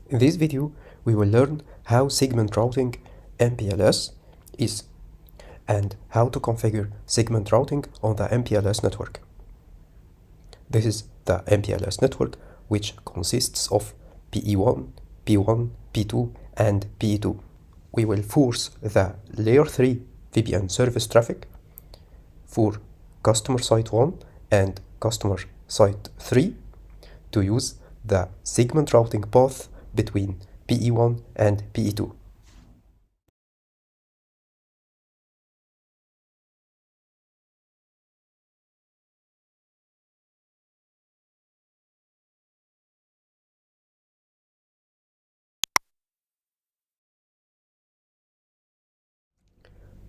In this video, we will learn how segment routing MPLS is and how to configure segment routing on the MPLS network. This is the MPLS network, which consists of PE1, P1, P2, and PE2. We will force the layer 3 VPN service traffic for customer site 1 and customer site 3 to use the segment routing path between PE1 and PE2.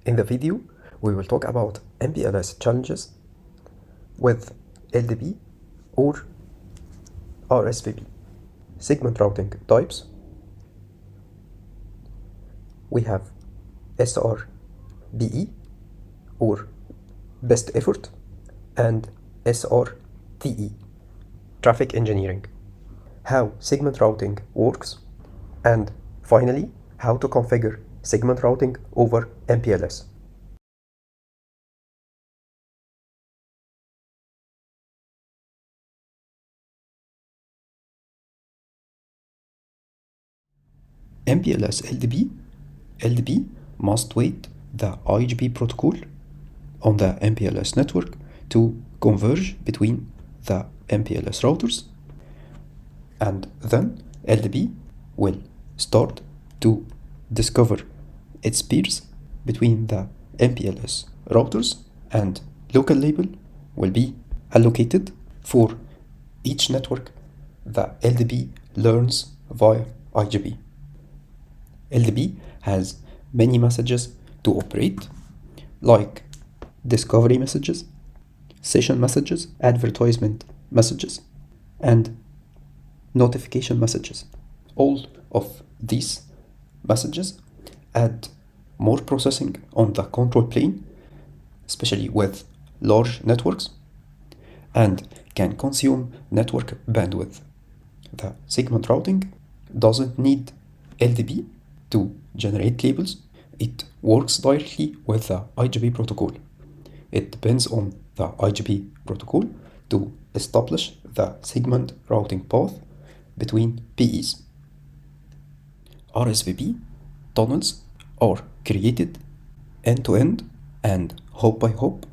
In the video, we will talk about MPLS challenges with LDP or RSVP. Segment routing types. We have SR-BE or best effort and SR-TE, traffic engineering. How segment routing works, and finally, how to configure segment routing over MPLS. MPLS LDP must wait the IGP protocol on the MPLS network to converge between the MPLS routers, and then LDP will start to discover its peers between the MPLS routers, and local label will be allocated for each network the LDP learns via IGP. LDP has many messages to operate, like discovery messages, session messages, advertisement messages, and notification messages. All of these messages add more processing on the control plane, especially with large networks, and can consume network bandwidth. The segment routing doesn't need LDP to generate labels. It works directly with the IGP protocol. It depends on the IGP protocol to establish the segment routing path between PEs. RSVP tunnels are created end-to-end and hop-by-hop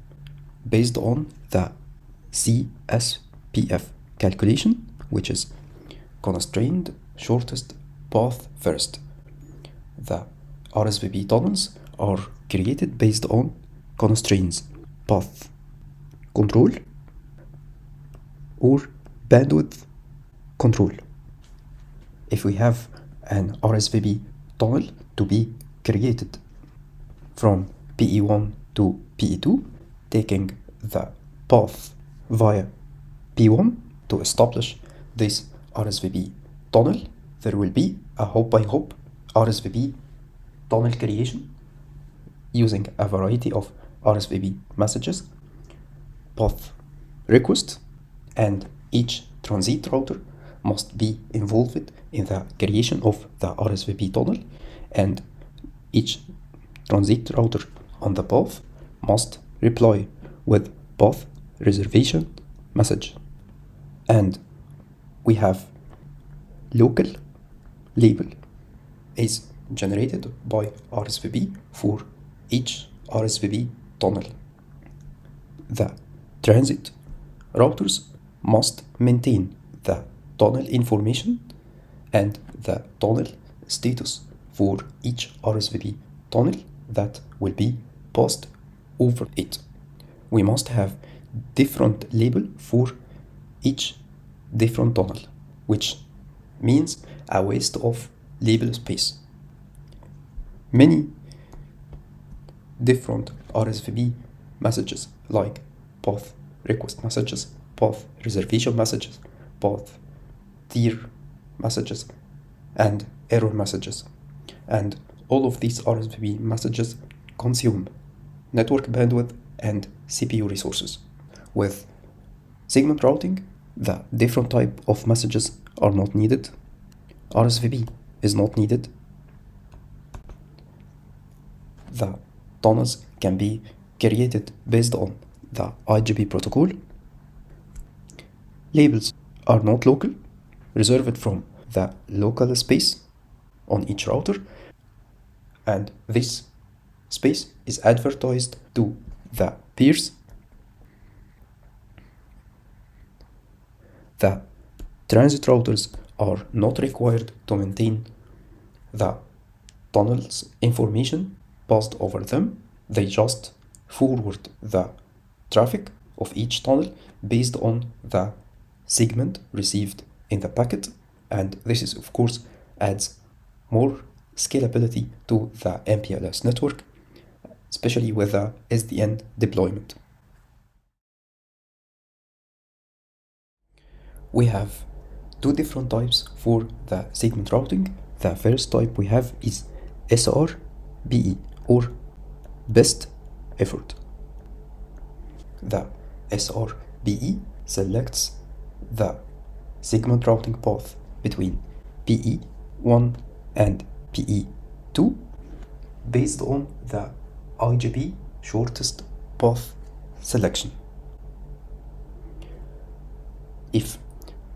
based on the CSPF calculation, which is constrained shortest path first. The RSVP tunnels are created based on constraints path control or bandwidth control. If we have an RSVP tunnel to be created from PE1 to PE2, taking the path via P1 to establish this RSVP tunnel, there will be a hop-by-hop RSVP tunnel creation using a variety of RSVP messages, path requests, and each transit router must be involved in the creation of the RSVP tunnel, and each transit router on the path must reply with path reservation message. And we have local label is generated by RSVP for each RSVP tunnel. The transit routers must maintain the tunnel information and the tunnel status for each RSVP tunnel that will be passed over it. We must have different label for each different tunnel, which means a waste of label space. Many different RSVP messages, like path request messages, path reservation messages, path tier messages, and error messages. And all of these RSVP messages consume network bandwidth and CPU resources. With segment routing, the different type of messages are not needed. RSVP is not needed. The tunnels can be created based on the IGP protocol. Labels are not local, reserved from the local space on each router, and this space is advertised to the peers. The transit routers are not required to maintain the tunnels information passed over them. They just forward the traffic of each tunnel based on the segment received in the packet, and this is of course adds more scalability to the MPLS network, especially with the SDN deployment. We have two different types for the segment routing. The first type we have is SR-IPv4 or best effort. The SR-IPv4 selects the segment routing path between PE1 and PE2 based on the IGP shortest path selection. If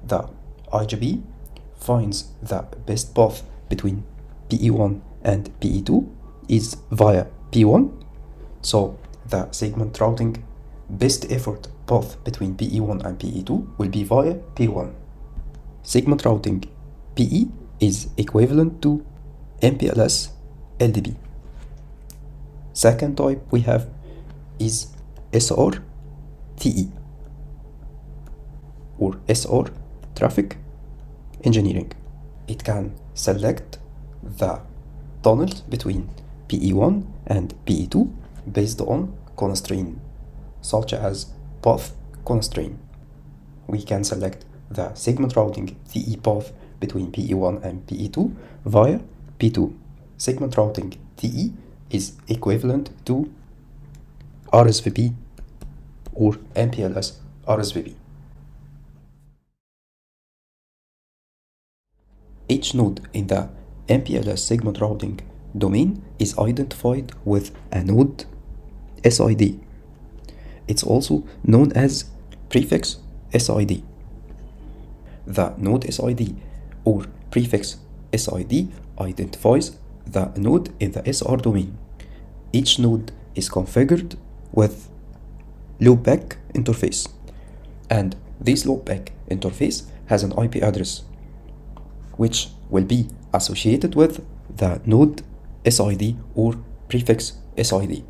the IGP finds the best path between PE1 and PE2 is via P1, so the segment routing best effort path between PE1 and PE2 will be via P1. Segment routing PE is equivalent to MPLS LDP. Second type we have is SR-TE or SR traffic engineering. It can select the tunnels between PE1 and PE2 based on constraint, such as path constraint. We can select the segment routing TE path between PE1 and PE2 via P2. Segment routing TE is equivalent to RSVP or MPLS RSVP. Each node in the MPLS segment routing domain is identified with a node SID. It's also known as prefix SID. The node SID or prefix SID identifies the node in the SR domain. Each node is configured with loopback interface, and this loopback interface has an IP address which will be associated with the node SID or prefix SID.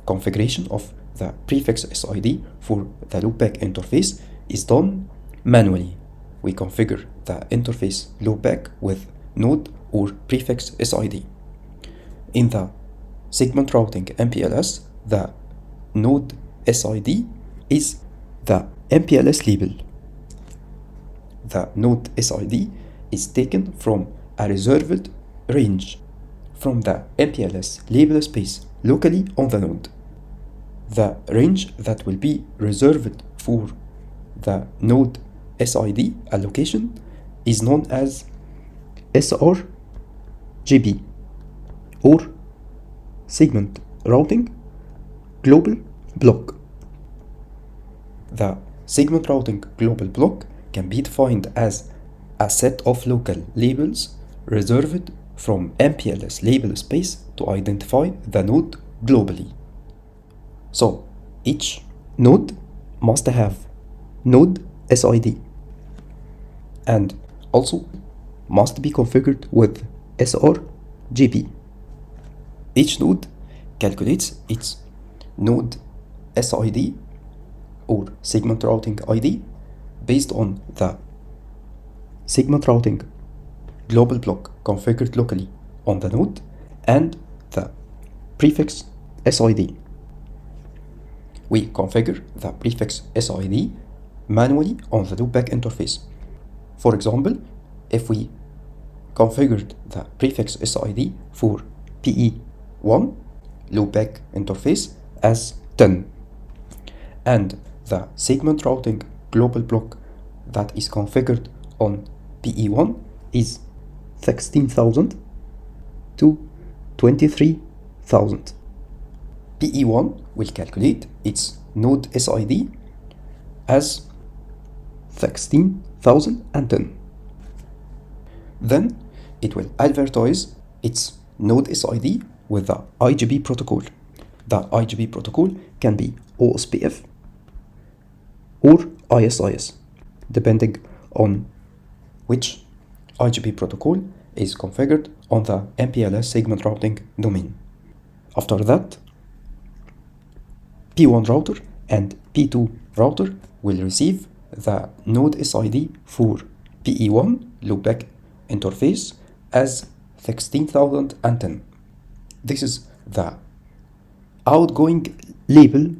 Configuration of the prefix SID for the loopback interface is done manually. We configure the interface loopback with node or prefix SID. In the segment routing MPLS, the node SID is the MPLS label. The node SID is taken from a reserved range from the MPLS label space locally on the node. The range that will be reserved for the node SID allocation is known as SR-GB or Segment Routing Global Block. The segment routing global block can be defined as a set of local labels reserved from MPLS label space to identify the node globally. So each node must have node SID and also must be configured with SR-GB. Each node calculates its node SID or segment routing ID based on the segment routing global block configured locally on the node and the prefix SID. We configure the prefix SID manually on the loopback interface. For example, if we configured the prefix SID for PE1 loopback interface as 10 and the segment routing global block that is configured on PE1 is 16,000 to 23,000. PE1 will calculate its node SID as 16,010. Then it will advertise its node SID with the IGB protocol. The IGB protocol can be OSPF or ISIS, depending on which IGB protocol is configured on the MPLS segment routing domain. After that, P1 router and P2 router will receive the node SID for PE1 loopback interface as 16,010. This is the outgoing label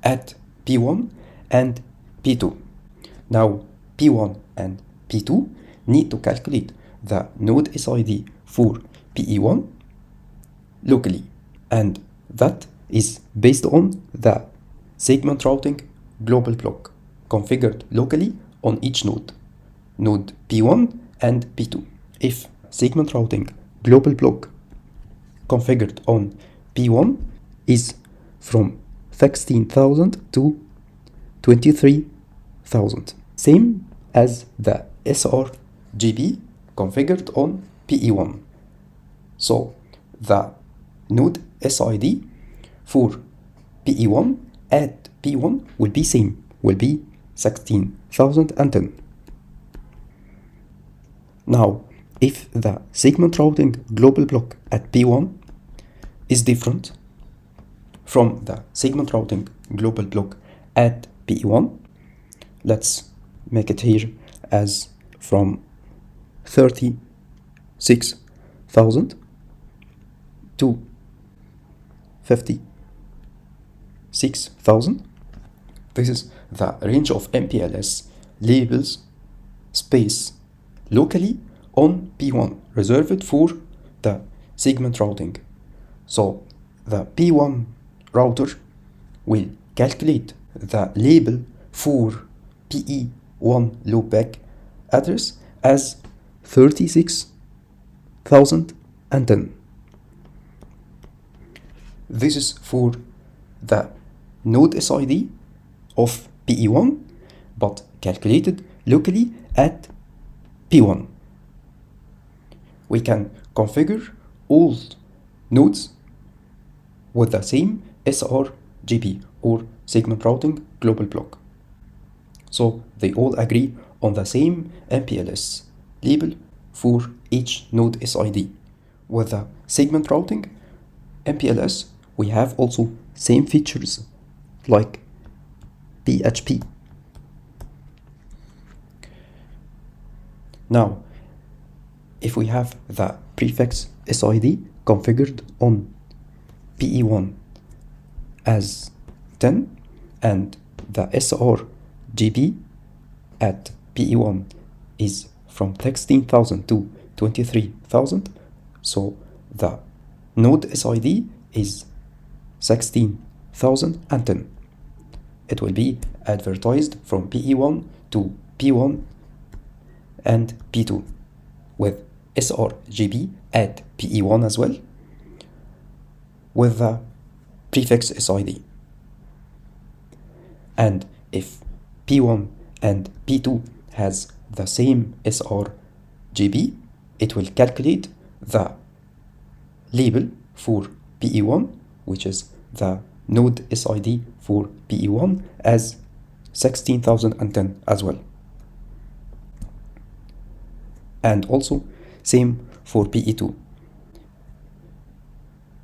at P1 and P2. Now P1 and P2 need to calculate the node SID for PE1 locally, and that is based on the segment routing global block configured locally on each node P1 and P2. If segment routing global block configured on P1 is from 16,000 to 23,000, same as the SR-IPv4 configured on PE1. So the node SID for PE1 at P1 will be same, will be 16,010. Now, if the segment routing global block at P1 is different from the segment routing global block at PE1, let's make it here as from 36,000 to 56,000. This is the range of MPLS labels space locally on P1 reserved for the segment routing. So the P1 router will calculate the label for PE1 loopback address as 36,010. This is for the node SID of PE1, but calculated locally at P1. We can configure all nodes with the same SR-IPv4 or segment routing global block, so they all agree on the same MPLS label for each node SID. With the segment routing MPLS, we have also same features like PHP. Now, if we have the prefix SID configured on PE1 as 10 and the SR-IPv4 at PE1 is from 16,000 to 23,000, so the node SID is 16,010. It will be advertised from PE1 to P1 and P2 with SR-IPv4 at PE1 as well with the prefix SID. And if P1 and P2 has the same SR-IPv4, it will calculate the label for PE1, which is the node SID for PE1 as 16,010 as well. And also same for PE2.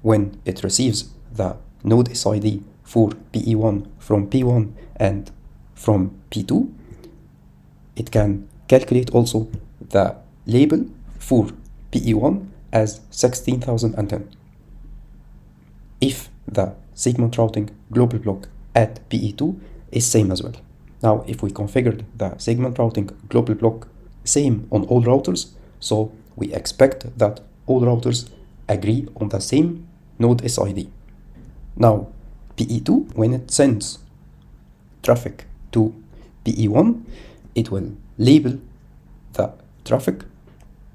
When it receives the node SID for PE1 from P1 and from P2, it can calculate also the label for PE1 as 16,010. If the segment routing global block at PE2 is same as well. Now, if we configured the segment routing global block same on all routers, so we expect that all routers agree on the same node SID. Now, PE2, when it sends traffic to PE1, it will label the traffic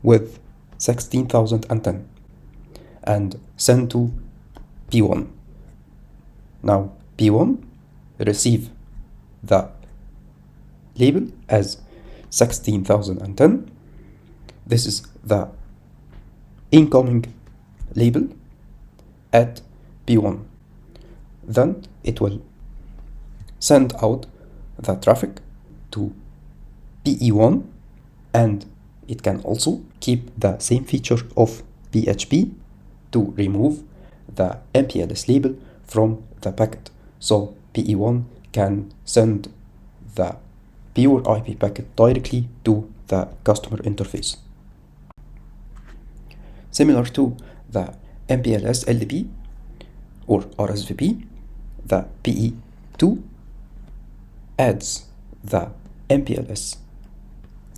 with 16,010 and send to P1. Now P1 receive the label as 16,010. This is the incoming label at P1. Then it will send out the traffic to PE1, and it can also keep the same feature of PHP to remove the MPLS label from the packet, so PE1 can send the pure IP packet directly to the customer interface. Similar to the MPLS LDP or RSVP, the PE2 adds the MPLS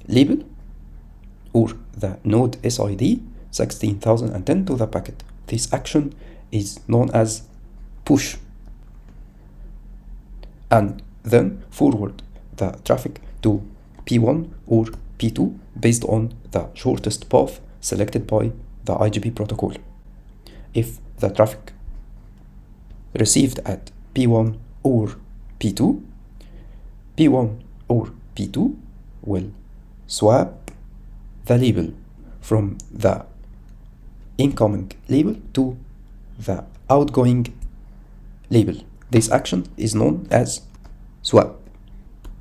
label or the node SID 16,010 to the packet. This action is known as push, and then forward the traffic to P1 or P2 based on the shortest path selected by the IGP protocol. If the traffic received at P1 or P2, P1 or P2 will swap the label from the incoming label to the outgoing label. This action is known as swap,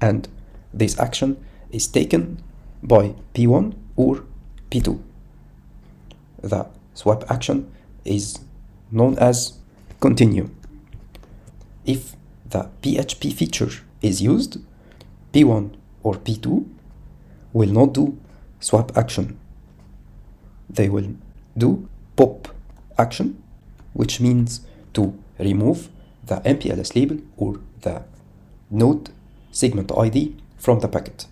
and this action is taken by P1 or P2. The swap action is known as continue. If the PHP feature is used, P1 or P2 will not do swap action. They will do pop action, which means to remove the MPLS label or the node segment ID from the packet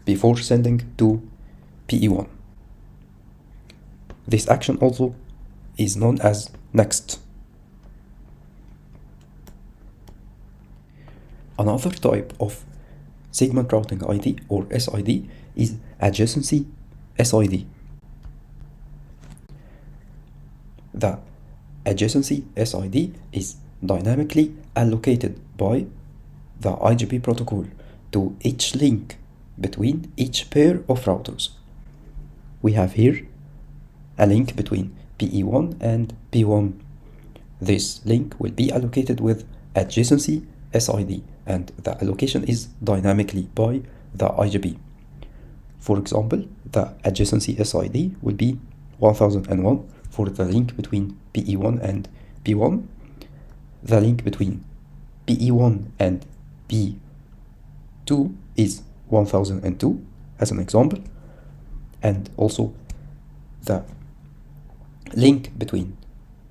before sending to PE1. This action also is known as next. Another type of segment routing ID or SID is adjacency SID. The adjacency SID is dynamically allocated by the IGP protocol to each link between each pair of routers. We have here a link between PE1 and P1. This link will be allocated with adjacency SID, and the allocation is dynamically by the IGP. For example, the adjacency SID will be 1001 for the link between PE1 and P1. The link between PE1 and P2 is 1002 as an example, and also the link between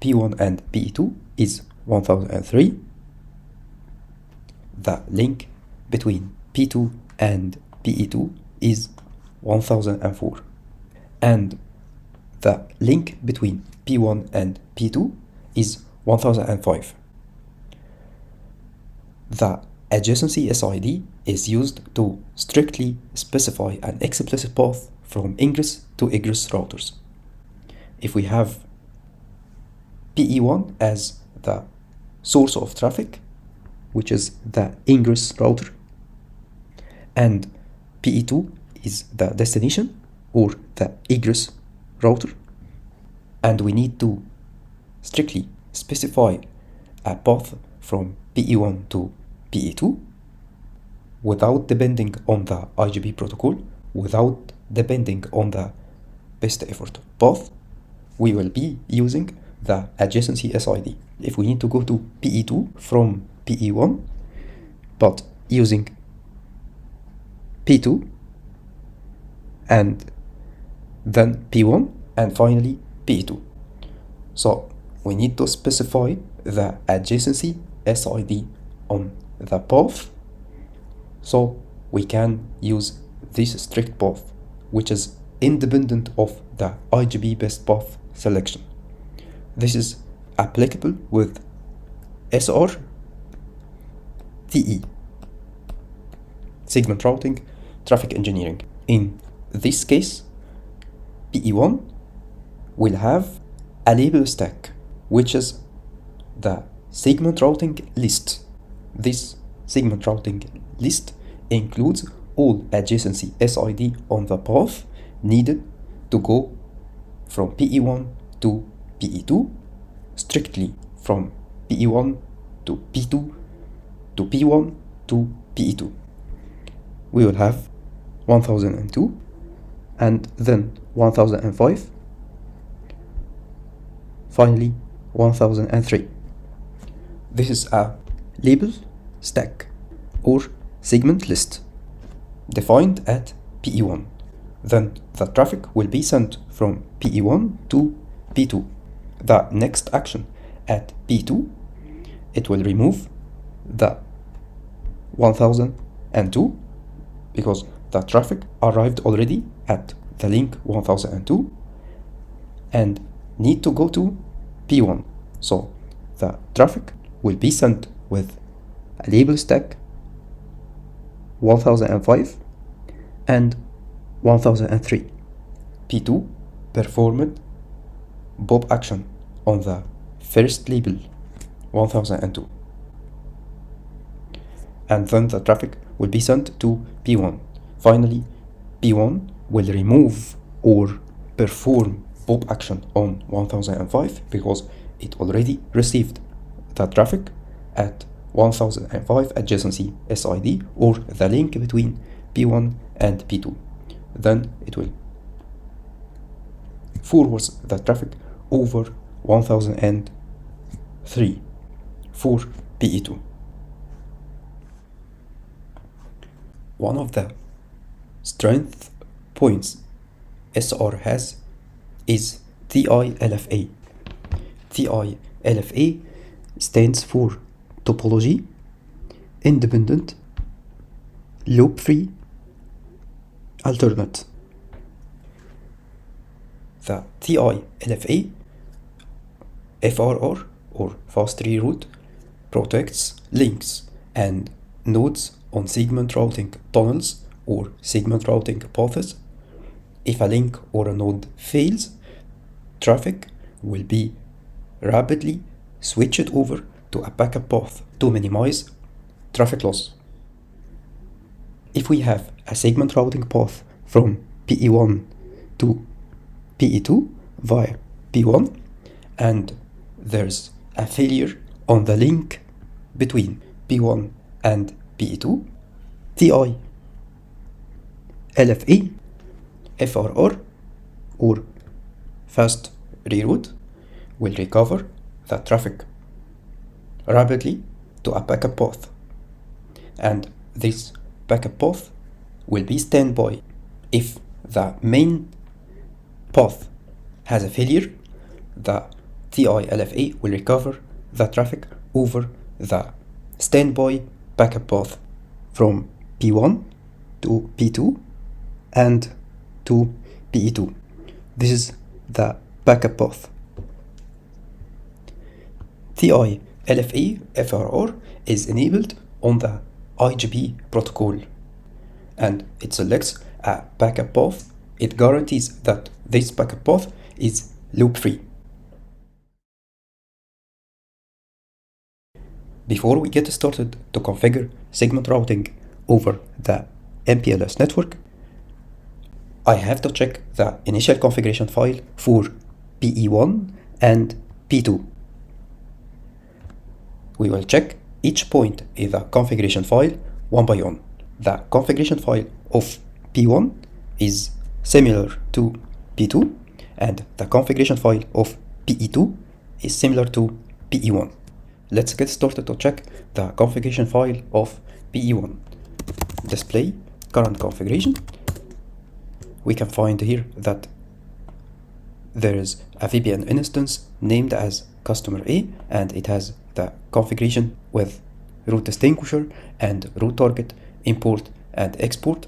P1 and PE2 is 1003. The link between P2 and PE2 is 1004, and the link between P1 and P2 is 1005. The adjacency SID is used to strictly specify an explicit path from ingress to egress routers. If we have PE1 as the source of traffic, which is the ingress router, and PE2 is the destination or the egress router, and we need to strictly specify a path from PE1 to PE2 without depending on the IGP protocol, without depending on the best effort path, we will be using the adjacency SID. If we need to go to PE2 from PE1, but using P2 and then P1 and finally P2. So we need to specify the adjacency SID on the path so we can use this strict path, which is independent of the IGP best path selection. This is applicable with SR-TE, segment routing traffic engineering. In this case, PE1 will have a label stack, which is the segment routing list. This segment routing list includes all adjacency SID on the path needed to go from PE1 to PE2, strictly from PE1 to P2 to P1 to PE2. We will have 1002 and then 1005, finally 1003. This is a label stack or segment list defined at PE1. Then the traffic will be sent from PE1 to P2. The next action at P2, it will remove the 1002 because the traffic arrived already at the link 1002 and need to go to P1. So the traffic will be sent with a label stack 1005 and 1003. P2 performed bob action on the first label 1002, and then the traffic will be sent to P1. Finally, P1 will remove or perform bob action on 1005 because it already received the traffic at 1005 adjacency SID or the link between P1 and P2. Then it will forward the traffic over 1003 for PE2. One of the strength points SR has is TI-LFA. TI-LFA stands for Topology Independent Loop-Free Alternate. The TI-LFA FRR or fast reroute protects links and nodes on segment routing tunnels or segment routing paths. If a link or a node fails, traffic will be rapidly switched over to a backup path to minimize traffic loss. If we have a segment routing path from PE1 to PE2 via P1 and there's a failure on the link between P1 and PE2, TI-LFA FRR or fast reroute will recover the traffic rapidly to a backup path, and this backup path will be standby. If the main path has a failure, the TI-LFA will recover the traffic over the standby backup path from P1 to P2 and to PE2. This is the backup path. TI-LFA FRR is enabled on the IGP protocol and it selects a backup path. It guarantees that this backup path is loop-free. Before we get started to configure segment routing over the MPLS network, I have to check the initial configuration file for PE1 and P2. We will check each point in the configuration file one by one. The configuration file of P1 is similar to P2 and the configuration file of PE2 is similar to PE1. Let's get started to check the configuration file of PE1. Display current configuration. We can find here that there is a VPN instance named as customer A and it has the configuration with route distinguisher and route target, import and export.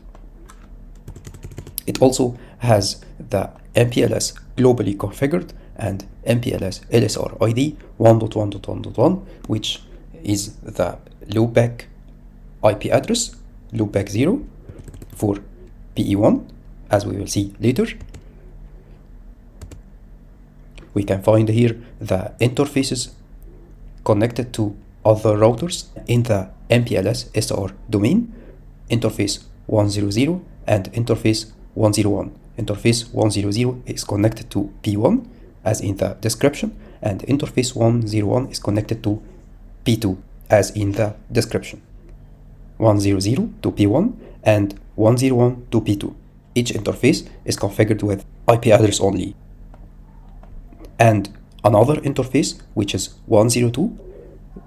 It also has the MPLS globally configured and MPLS LSR ID 1.1.1.1, which is the loopback IP address, loopback 0 for PE1, as we will see later. we can find here the interfaces connected to other routers in the MPLS SR domain, interface 100 and interface 101. Interface 100 is connected to P1 as in the description, and interface 101 is connected to P2 as in the description. 100 to P1 and 101 to P2. Each interface is configured with IP address only. And another interface, which is 102,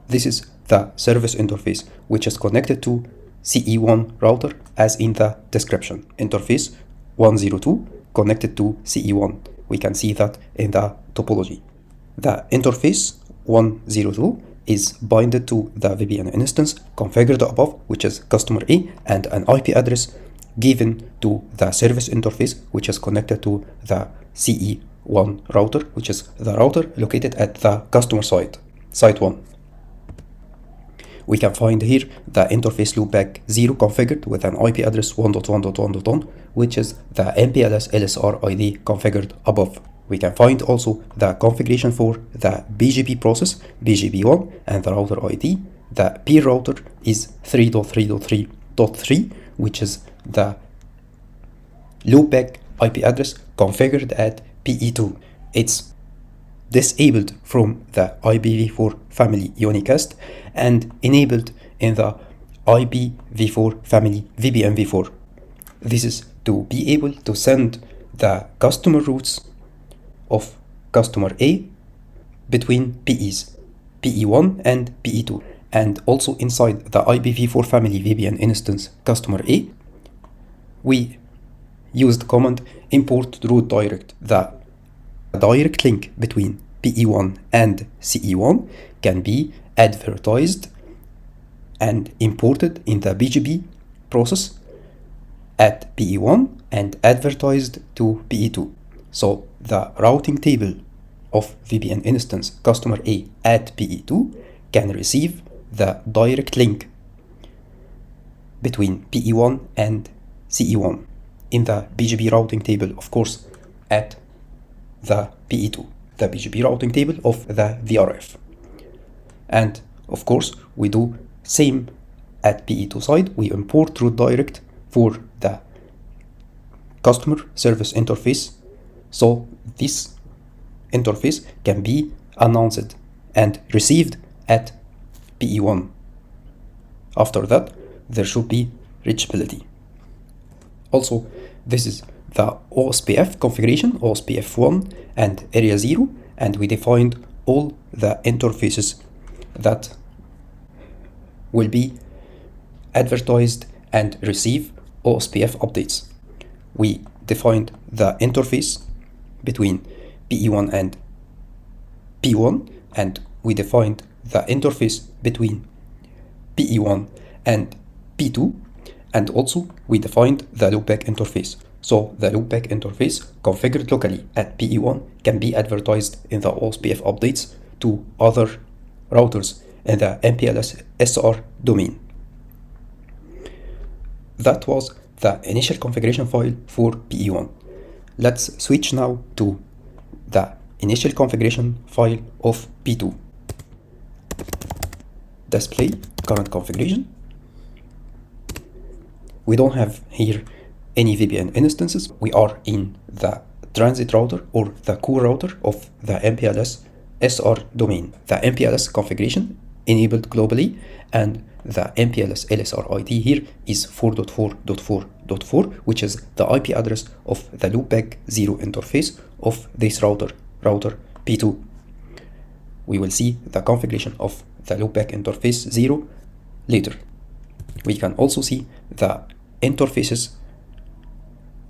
this is the service interface, which is connected to CE1 router as in the description. Interface 102 connected to CE1. We can see that in the topology. The interface 102 is binded to the VPN instance configured above, which is customer A, and an IP address given to the service interface, which is connected to the CE1 router, which is the router located at the customer site, site 1. We can find here the interface loopback 0 configured with an IP address 1.1.1.1, which is the MPLS LSR ID configured above. We can find also the configuration for the BGP process, BGP1, and the router ID. The peer router is 3.3.3.3, which is the loopback IP address configured at PE2. It's disabled from the IPv4 family unicast and enabled in the IPv4 family VPNv4. This is to be able to send the customer routes of customer A between PEs, PE1 and PE2, and also inside the IPv4 family VPN instance customer A, we used command import route direct. The direct link between PE1 and CE1 can be advertised and imported in the BGP process at PE1 and advertised to PE2. So the routing table of VPN instance customer A at PE2 can receive the direct link between PE1 and CE1 in the BGP routing table, of course, at the PE2, the BGP routing table of the VRF. And of course, we do same at PE2 side. We import route direct for the customer service interface, so this interface can be announced and received at PE1. After that, there should be reachability. Also, this is the OSPF configuration, OSPF 1 and area 0, and we defined all the interfaces that will be advertised and receive OSPF updates. We defined the interface between PE1 and P1, and we defined the interface between PE1 and P2, and also we defined the loopback interface. So the loopback interface configured locally at PE1 can be advertised in the OSPF updates to other routers in the MPLS SR domain. That was the initial configuration file for PE1. Let's switch now to the initial configuration file of P2. Display current configuration. We don't have here any VPN instances. We are in the transit router or the core router of the MPLS SR domain. The MPLS configuration enabled globally, and the MPLS LSR ID here is 4.4.4.4, which is the IP address of the loopback 0 interface of this router P2. We will see the configuration of the loopback interface 0 later. We can also see the interfaces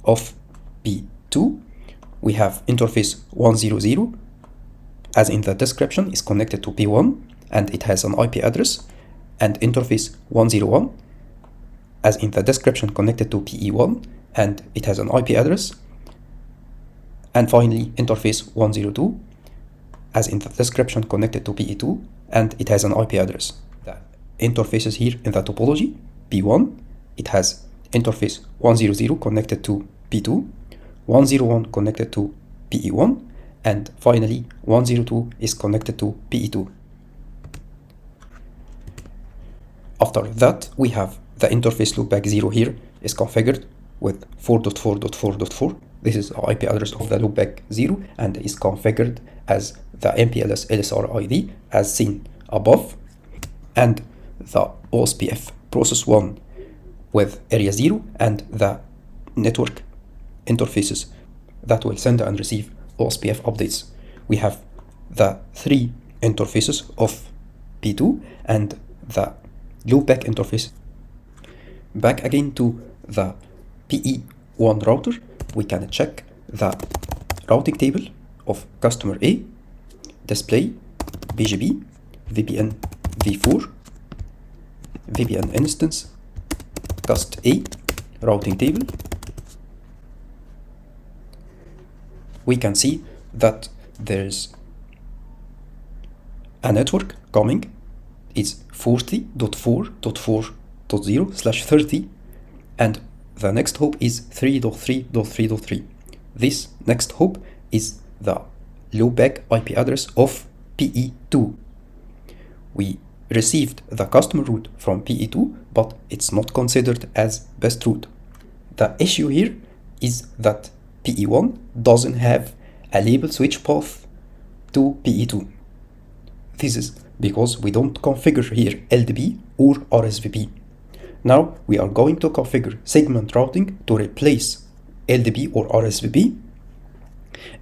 of P2. We have interface 100, as in the description, is connected to P1 and it has an IP address, and interface 101, as in the description, connected to PE1 and it has an IP address, and finally interface 102, as in the description, connected to PE2 and it has an IP address. The interfaces here in the topology, P1, it has interface 100 connected to P2, 101 connected to PE1, and finally 102 is connected to PE2. After that, we have the interface loopback 0 here is configured with 4.4.4.4. This is the IP address of the loopback 0 and is configured as the MPLS LSR ID as seen above, and the OSPF process 1 with area 0 and the network interfaces that will send and receive OSPF updates. We have the 3 interfaces of P2 and the loopback interface. Back again to the PE1 router, we can check the routing table of customer A, display, BGP, VPN v4, VPN instance, cust A, routing table. We can see that there's a network coming. It's 40.4.4.0/30 and the next hop is 3.3.3.3. This next hop is the loopback IP address of PE2. We received the customer route from PE2, but it's not considered as best route. The issue here is that PE1 doesn't have a label switch path to PE2. This is because we don't configure here LDP or RSVP. Now we are going to configure segment routing to replace LDP or RSVP.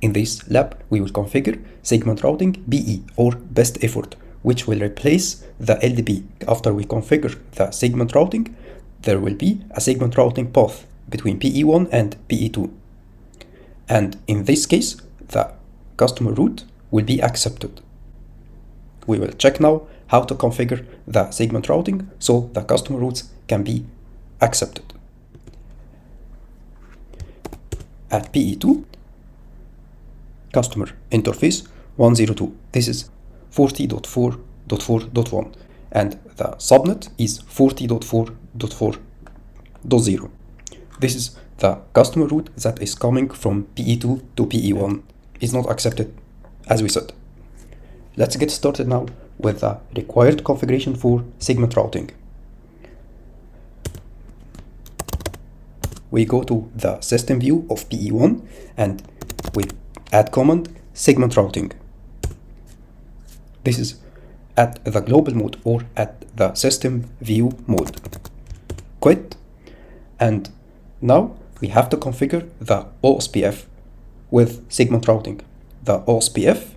In this lab, we will configure segment routing BE or best effort, which will replace the LDP. After we configure the segment routing, there will be a segment routing path between PE1 and PE2. And in this case, the customer route will be accepted. We will check now how to configure the segment routing so the customer routes can be accepted. At PE2, customer interface 102. This is 40.4.4.1 and the subnet is 40.4.4.0. This is the customer route that is coming from PE2 to PE1. Is not accepted, as we said. Let's get started now with the required configuration for segment routing. We go to the system view of PE1 and we add command segment routing. This is at the global mode or at the system view mode. Quit. And now we have to configure the OSPF with segment routing. The OSPF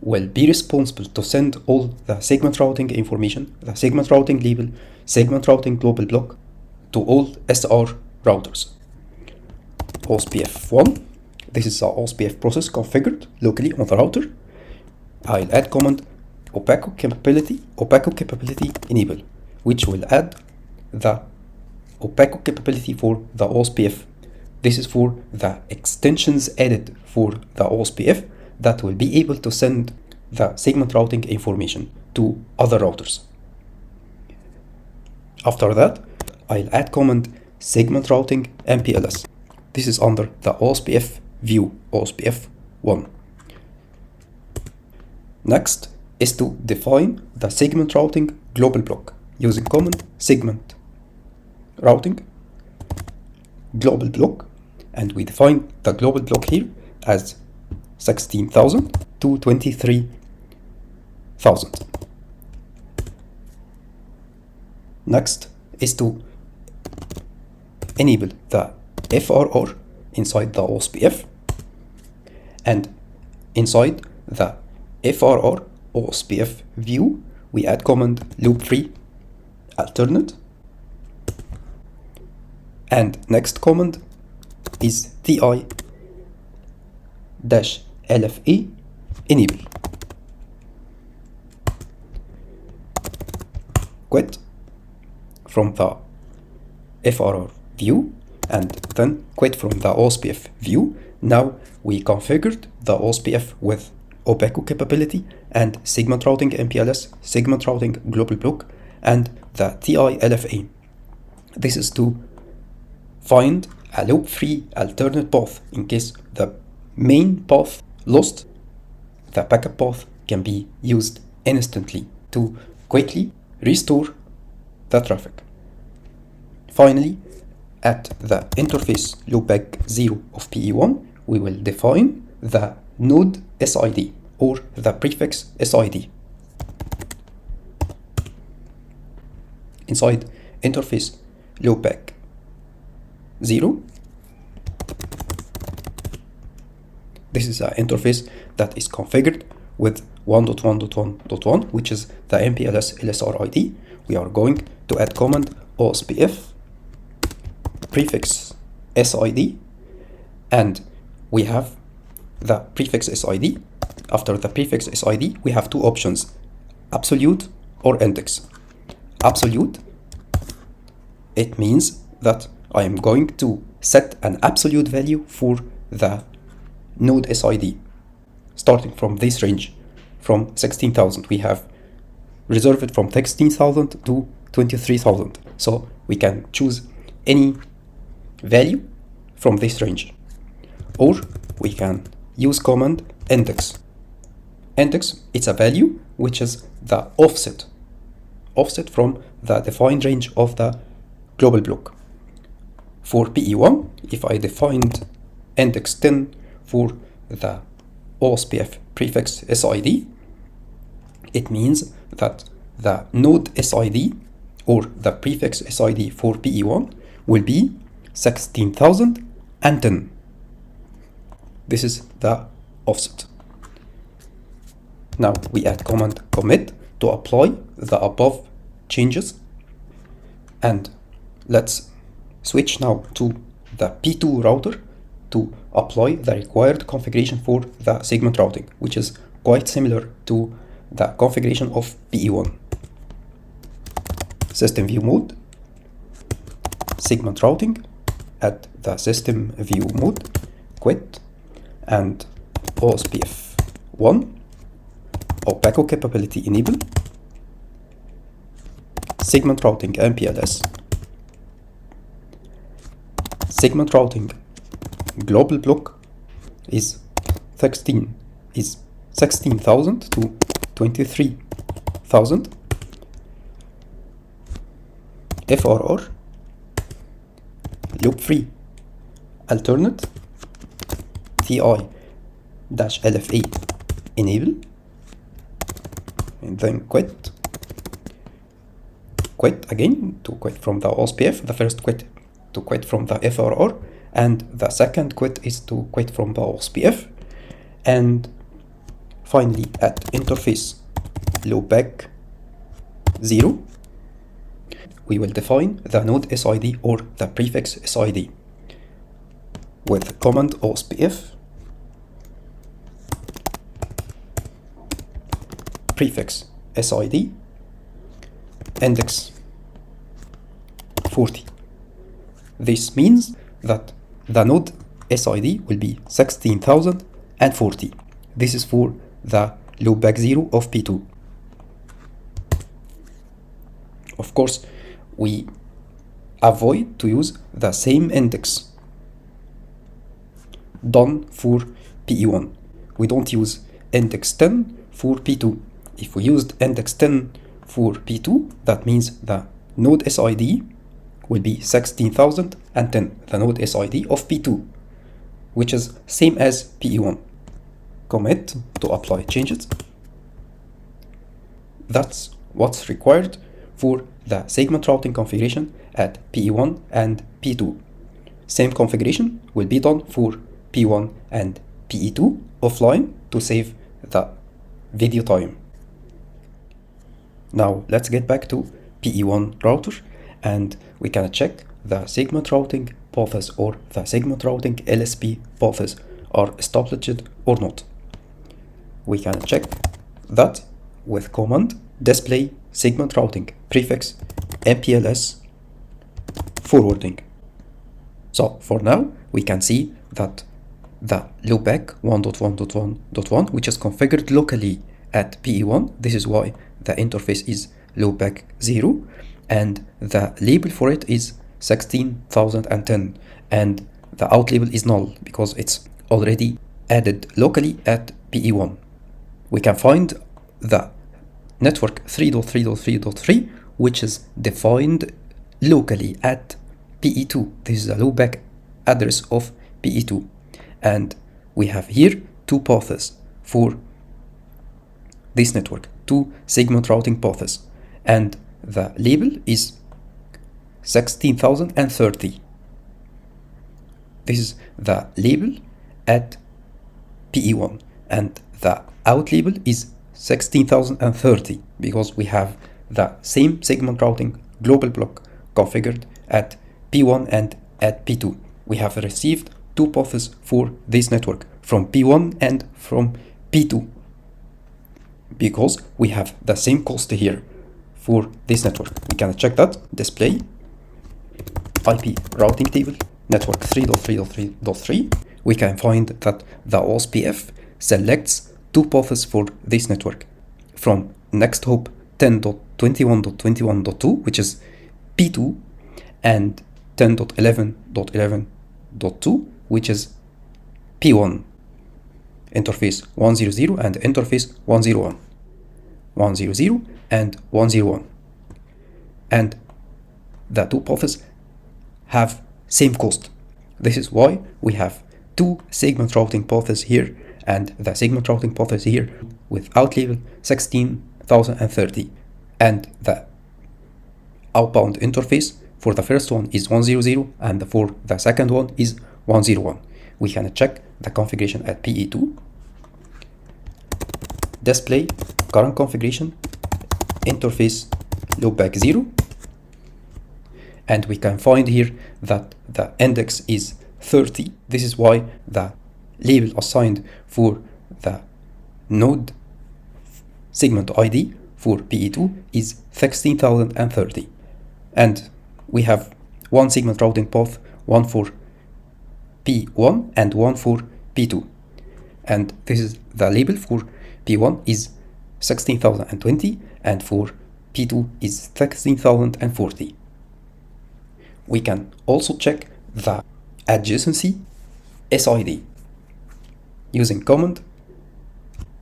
will be responsible to send all the segment routing information, the segment routing label, segment routing global block to all SR routers. OSPF 1, this is the OSPF process configured locally on the router. I'll add command opaco capability enable, which will add the opaco capability for the OSPF. This is for the extensions added for the OSPF that will be able to send the segment routing information to other routers. After that, I'll add command segment routing MPLS. This is under the OSPF view, OSPF 1. Next is to define the segment routing global block using command segment routing global block, and we define the global block here as 16,000 to 23,000. Next is to enable the FRR inside the OSPF, and inside the FRR OSPF view we add command loop free alternate, and next command is TI-LFA enable. Quit from the FRR view and then quit from the OSPF view. Now we configured the OSPF with opaco capability and segment routing MPLS, segment routing global block, and the TI-LFA. This is to find a loop-free alternate path in case the main path lost the backup path can be used instantly to quickly restore the traffic. Finally, at the interface loopback 0 of PE1, we will define the node SID or the prefix SID. Inside interface loopback 0, this is an interface that is configured with 1.1.1.1, which is the MPLS LSR ID. We are going to add command OSPF prefix SID, and we have the prefix SID. After the prefix SID, we have two options, absolute or index. Absolute, it means that I am going to set an absolute value for the node SID, starting from this range, from 16,000. We have reserved from 16,000 to 23,000. So we can choose any value from this range. Or we can use command index. Index, it's a value which is the offset from the defined range of the global block. For PE1, if I defined index 10 for the OSPF prefix SID, it means that the node SID or the prefix SID for PE1 will be 16,010. This is the offset. Now we add command commit to apply the above changes, and let's switch now to the P2 router to apply the required configuration for the segment routing, which is quite similar to the configuration of PE1. System view mode, segment routing, at the system view mode, quit, and OSPF 1, opaco capability enable, segment routing MPLS, segment routing global block is 16,000 to 23,000. FRR loop free alternate TI-LFA enable, and then quit again to quit from the OSPF. The first quit to quit from the FRR, and the second quit is to quit from the OSPF. And finally, at interface loopback 0, we will define the node SID or the prefix SID with command OSPF prefix SID index 40. This means that the node SID will be 16,040. This is for the loopback 0 of P2. Of course, we avoid to use the same index done for PE1. We don't use index 10 for P2. If we used index 10 for P2, that means the node SID will be 16,010, the node SID of P2, which is same as PE1. Commit to apply changes. That's what's required for the segment routing configuration at PE1 and P2. Same configuration will be done for P1 and PE2 offline to save the video time. Now let's get back to PE1 router, and we can check the segment routing paths or the segment routing LSP paths are established or not. We can check that with command display segment routing prefix MPLS forwarding. So for now, we can see that the loopback 1.1.1.1, which is configured locally at PE1, this is why the interface is loopback 0, and the label for it is 16,010, and the out label is null because it's already added locally at PE1. we can find the network 3.3.3.3, which is defined locally at PE2. This is the loopback address of PE2. And we have here two paths for this network, two segment routing paths. And the label is 16,030. This is the label at PE1, and the out label is 16,030 because we have the same segment routing global block configured at P1 and at P2. We have received two paths for this network from P1 and from P2 because we have the same cost here for this network. We can check that. Display IP routing table network 3.3.3.3. We can find that the OSPF selects two paths for this network from next hop 10.21.21.2, which is P2, and 10.11.11.2, which is P1. Interface 100 and interface 101. 100 and 101. And the two paths have same cost. This is why we have two segment routing paths here, and the segment routing paths here with out label 16,030, and the outbound interface for the first one is 100 and for the second one is 101. We can check the configuration at PE2. Display current configuration, interface loopback 0, and we can find here that the index is 30. This is why the label assigned for the node segment ID for PE2 is 16,030. And we have one segment routing path, one for P1 and one for P2. And this is the label for P1 is 16,020 and for P2 is 16,040. We can also check the adjacency SID using command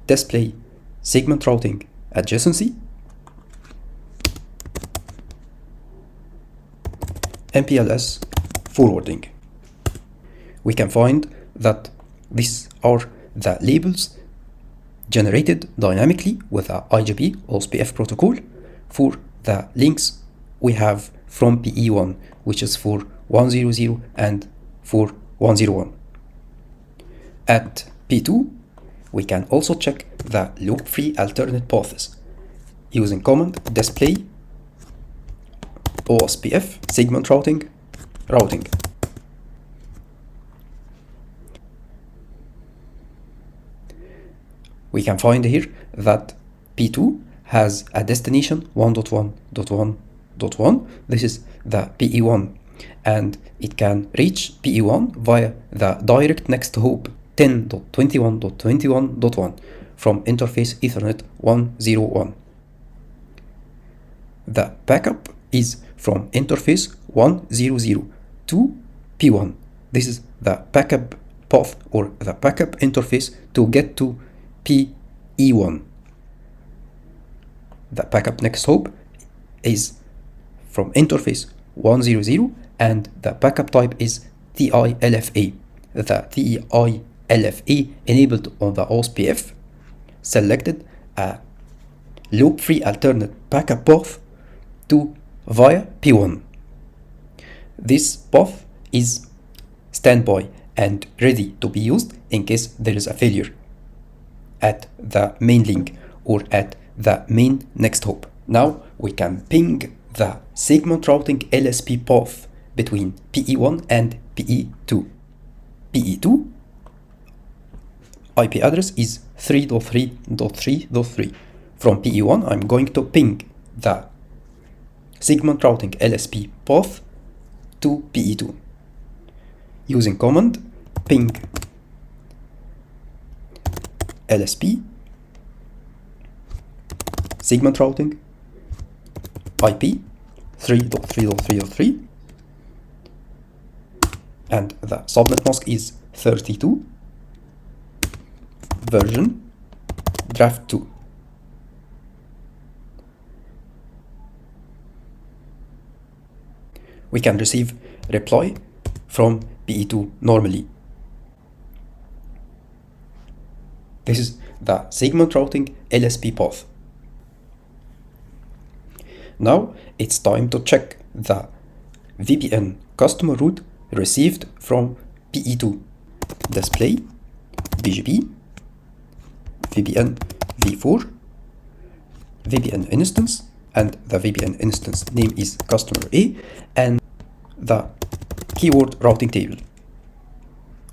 display segment routing adjacency MPLS forwarding. We can find that these are the labels generated dynamically with the IGP OSPF protocol for the links we have from PE1, which is for 100 and for 101. At P2, we can also check the loop-free alternate paths using command display OSPF segment routing. We can find here that P2 has a destination 1.1.1.1. This is the PE1, and it can reach PE1 via the direct next hop 10.21.21.1 from interface Ethernet 101. The backup is from interface 100 to P1. This is the backup path or the backup interface to get to PE1. The backup next hop is from interface 100 and the backup type is TI-LFA. The TI-LFA enabled on the OSPF selected a loop-free alternate backup path to via P1. This path is standby and ready to be used in case there is a failure at the main link or at the main next hop. Now we can ping the segment routing LSP path between PE1 and PE2. PE2 IP address is 3.3.3.3. From PE1, I'm going to ping the segment routing LSP path to PE2 using command ping LSP segment routing IP 3.3.3.3, and the subnet mask is 32, version draft 2. We can receive reply from PE2 normally. This is the segment routing LSP path. Now it's time to check the VPN customer route received from PE2. Display, BGP, VPN v4, VPN instance, and the VPN instance name is customer A, and the keyword routing table.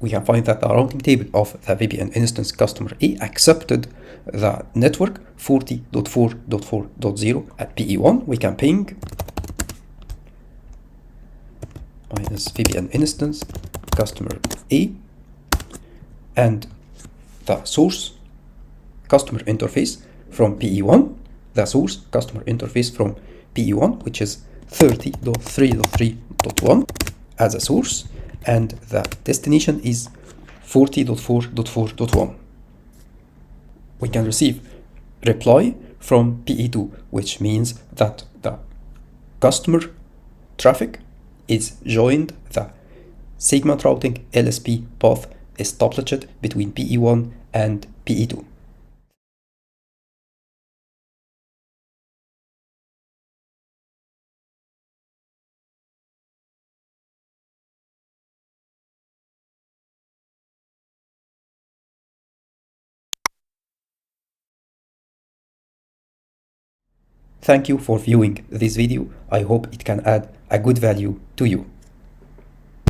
We can find that the routing table of the VPN instance customer A accepted the network 40.4.4.0 at PE1. We can ping minus VPN instance customer A and the source customer interface from PE1, the source customer interface from PE1, which is 30.3.3.1 as a source, and the destination is 40.4.4.1. We can receive reply from PE2, which means that the customer traffic is joined the segment routing LSP path established between PE1 and PE2. Thank you for viewing this video. I hope it can add a good value to you.